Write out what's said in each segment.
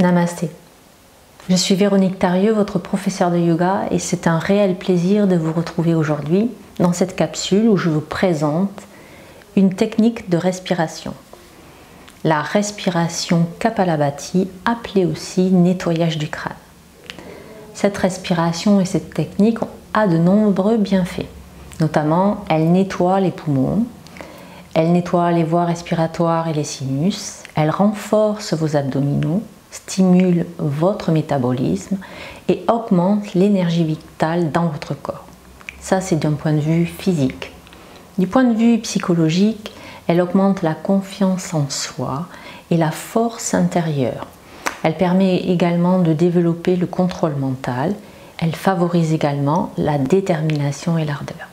Namasté. Je suis Véronique Tarieux, votre professeure de yoga, et c'est un réel plaisir de vous retrouver aujourd'hui dans cette capsule où je vous présente une technique de respiration. La respiration Kapalabhati, appelée aussi nettoyage du crâne. Cette respiration et cette technique a de nombreux bienfaits. Notamment, elle nettoie les poumons, elle nettoie les voies respiratoires et les sinus, elle renforce vos abdominaux, stimule votre métabolisme et augmente l'énergie vitale dans votre corps. Ça, c'est d'un point de vue physique. Du point de vue psychologique, elle augmente la confiance en soi et la force intérieure. Elle permet également de développer le contrôle mental. Elle favorise également la détermination et l'ardeur.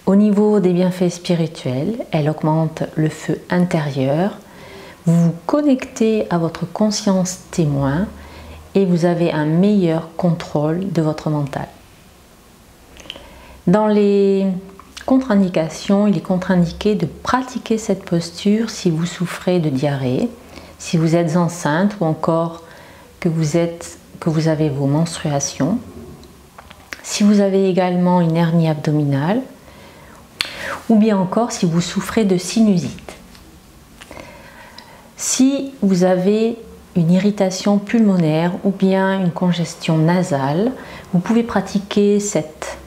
Au niveau des bienfaits spirituels, elle augmente le feu intérieur. Vous vous connectez à votre conscience témoin et vous avez un meilleur contrôle de votre mental. Dans les contre-indications, il est contre-indiqué de pratiquer cette posture si vous souffrez de diarrhée, si vous êtes enceinte ou encore que vous avez vos menstruations, si vous avez également une hernie abdominale ou bien encore si vous souffrez de sinusite. Si vous avez une irritation pulmonaire ou bien une congestion nasale, vous pouvez pratiquer cette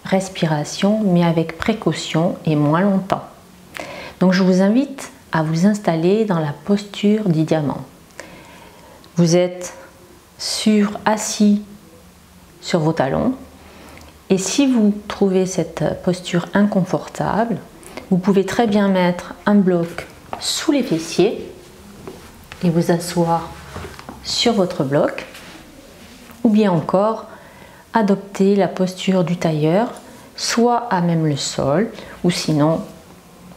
respiration mais avec précaution et moins longtemps. Donc je vous invite à vous installer dans la posture du diamant. Vous êtes assis sur vos talons et si vous trouvez cette posture inconfortable, vous pouvez très bien mettre un bloc sous les fessiers et vous asseoir sur votre bloc, ou bien encore adopter la posture du tailleur, soit à même le sol, ou sinon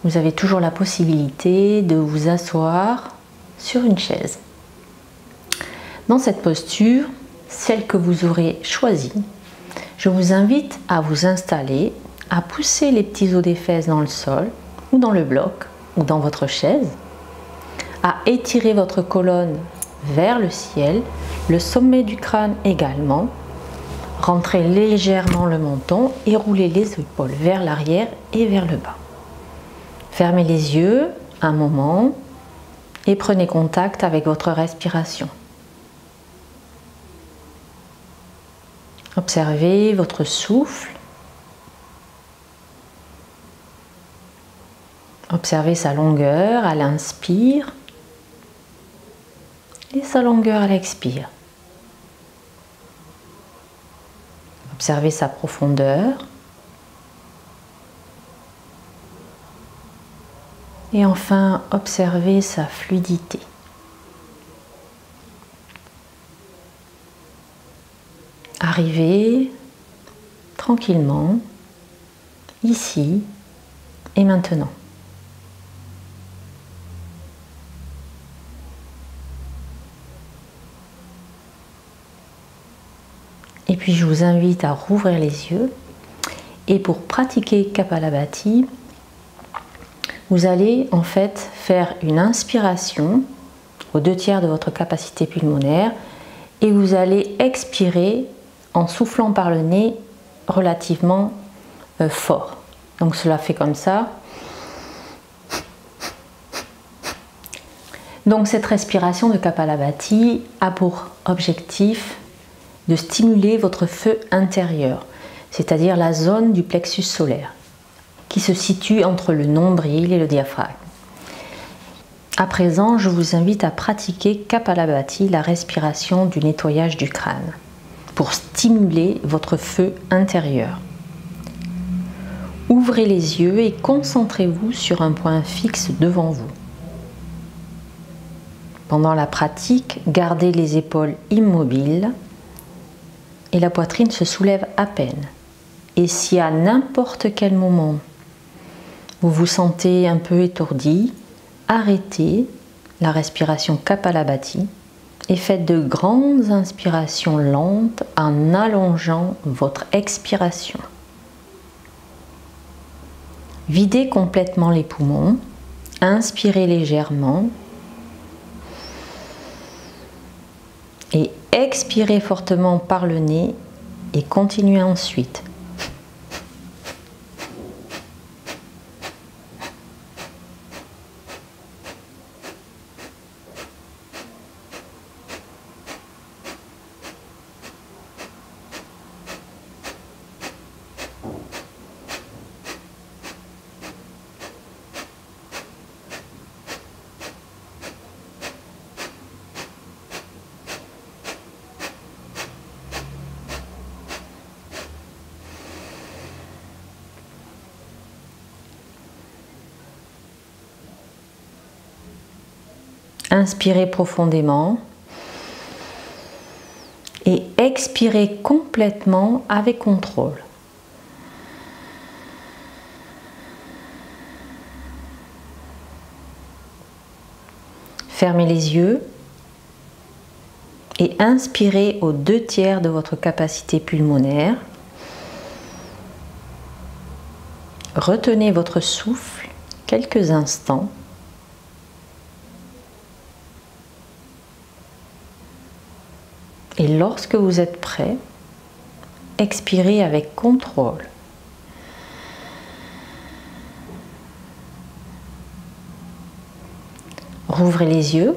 vous avez toujours la possibilité de vous asseoir sur une chaise. Dans cette posture, celle que vous aurez choisie, je vous invite à vous installer, à pousser les petits os des fesses dans le sol, ou dans le bloc, ou dans votre chaise, à étirer votre colonne vers le ciel, le sommet du crâne également, rentrez légèrement le menton et roulez les épaules vers l'arrière et vers le bas. Fermez les yeux un moment et prenez contact avec votre respiration. Observez votre souffle. Observez sa longueur à l'inspire et sa longueur à l'expire. Observez sa profondeur. Et enfin, observez sa fluidité. Arrivez tranquillement, ici et maintenant. Et puis je vous invite à rouvrir les yeux et pour pratiquer Kapalabhati, vous allez en fait faire une inspiration aux 2/3 de votre capacité pulmonaire et vous allez expirer en soufflant par le nez relativement fort. Donc cela fait comme ça. Donc cette respiration de Kapalabhati a pour objectif de stimuler votre feu intérieur, c'est-à-dire la zone du plexus solaire, qui se situe entre le nombril et le diaphragme. À présent, je vous invite à pratiquer Kapalabhati, la respiration du nettoyage du crâne, pour stimuler votre feu intérieur. Ouvrez les yeux et concentrez-vous sur un point fixe devant vous. Pendant la pratique, gardez les épaules immobiles et la poitrine se soulève à peine. Et si à n'importe quel moment vous vous sentez un peu étourdi, arrêtez la respiration Kapalabhati et faites de grandes inspirations lentes en allongeant votre expiration. Videz complètement les poumons, inspirez légèrement expirez fortement par le nez et continuez ensuite. Inspirez profondément et expirez complètement avec contrôle. Fermez les yeux et inspirez aux 2/3 de votre capacité pulmonaire. Retenez votre souffle quelques instants. Et lorsque vous êtes prêt, expirez avec contrôle. Rouvrez les yeux.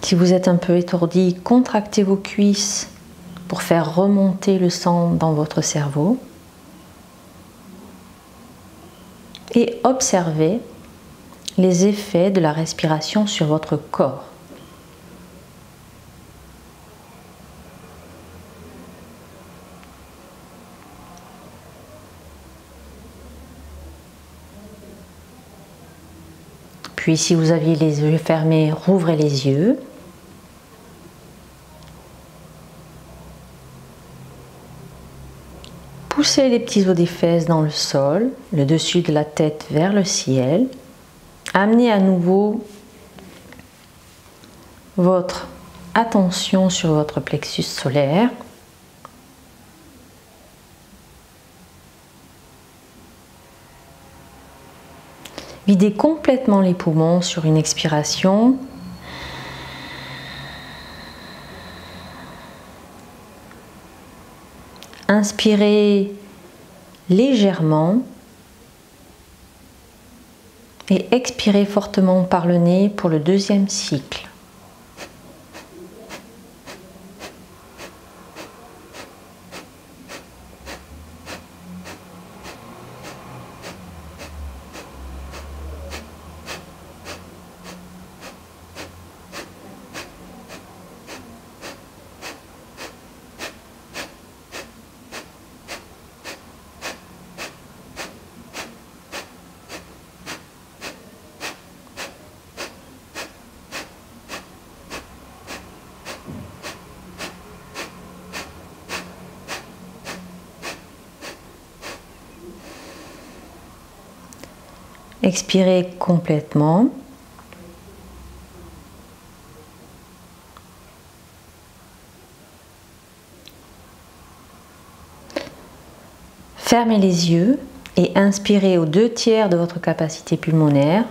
Si vous êtes un peu étourdi, contractez vos cuisses pour faire remonter le sang dans votre cerveau. Et observez les effets de la respiration sur votre corps. Puis si vous aviez les yeux fermés, rouvrez les yeux. Poussez les petits os des fesses dans le sol, le dessus de la tête vers le ciel. Amenez à nouveau votre attention sur votre plexus solaire. Videz complètement les poumons sur une expiration. Inspirez légèrement et expirez fortement par le nez pour le deuxième cycle. Expirez complètement. Fermez les yeux et inspirez aux 2/3 de votre capacité pulmonaire.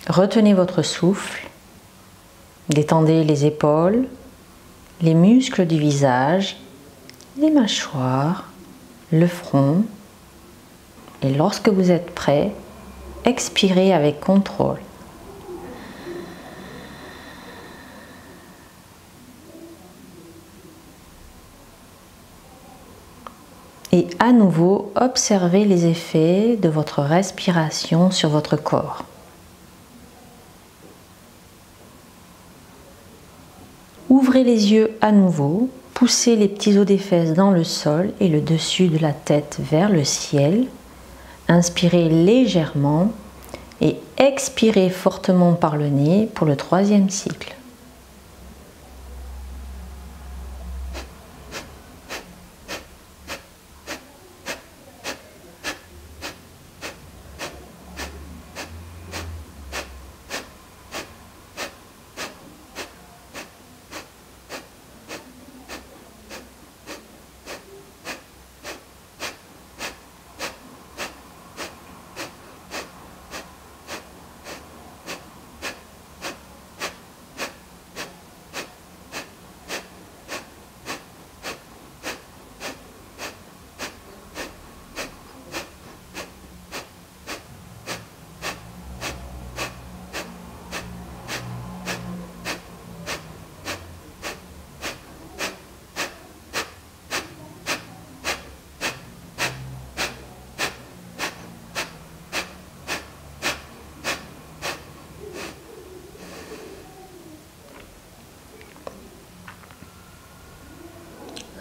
Retenez votre souffle. Détendez les épaules, les muscles du visage, les mâchoires, le front. Et lorsque vous êtes prêt, expirez avec contrôle. Et à nouveau, observez les effets de votre respiration sur votre corps. Ouvrez les yeux à nouveau, poussez les petits os des fesses dans le sol et le dessus de la tête vers le ciel. Inspirez légèrement et expirez fortement par le nez pour le troisième cycle.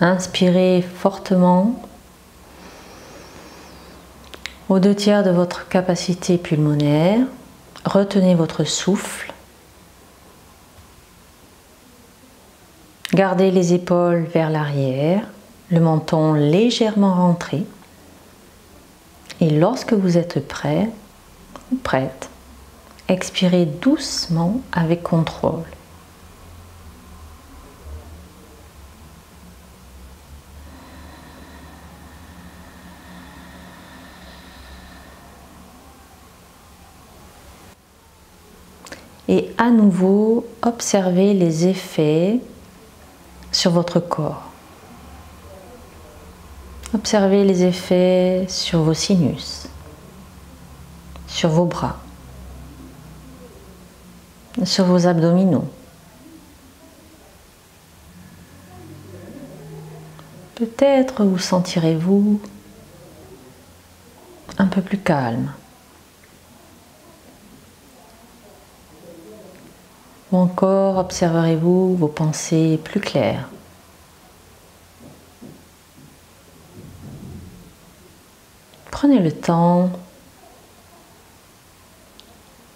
Inspirez fortement aux 2/3 de votre capacité pulmonaire. Retenez votre souffle. Gardez les épaules vers l'arrière, le menton légèrement rentré. Et lorsque vous êtes prêt ou prête, expirez doucement avec contrôle. Et à nouveau, observez les effets sur votre corps. Observez les effets sur vos sinus, sur vos bras, sur vos abdominaux. Peut-être vous sentirez-vous un peu plus calme. Ou encore observerez-vous vos pensées plus claires. Prenez le temps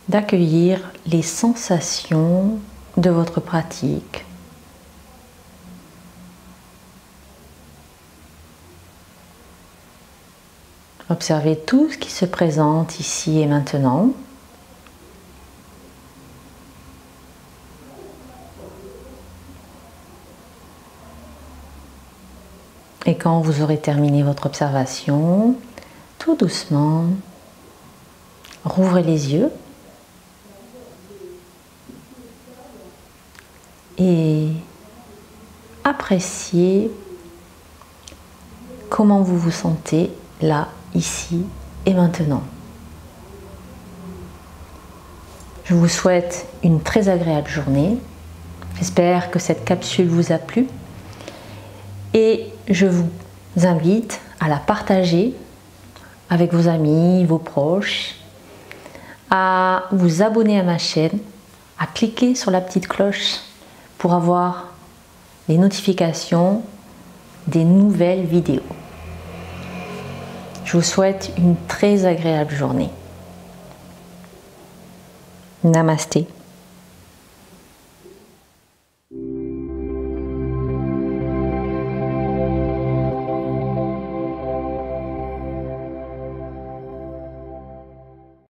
d'accueillir les sensations de votre pratique. Observez tout ce qui se présente ici et maintenant. Et quand vous aurez terminé votre observation, tout doucement, rouvrez les yeux et appréciez comment vous vous sentez là, ici et maintenant. Je vous souhaite une très agréable journée. J'espère que cette capsule vous a plu et je vous invite à la partager avec vos amis, vos proches, à vous abonner à ma chaîne, à cliquer sur la petite cloche pour avoir les notifications des nouvelles vidéos. Je vous souhaite une très agréable journée. Namasté.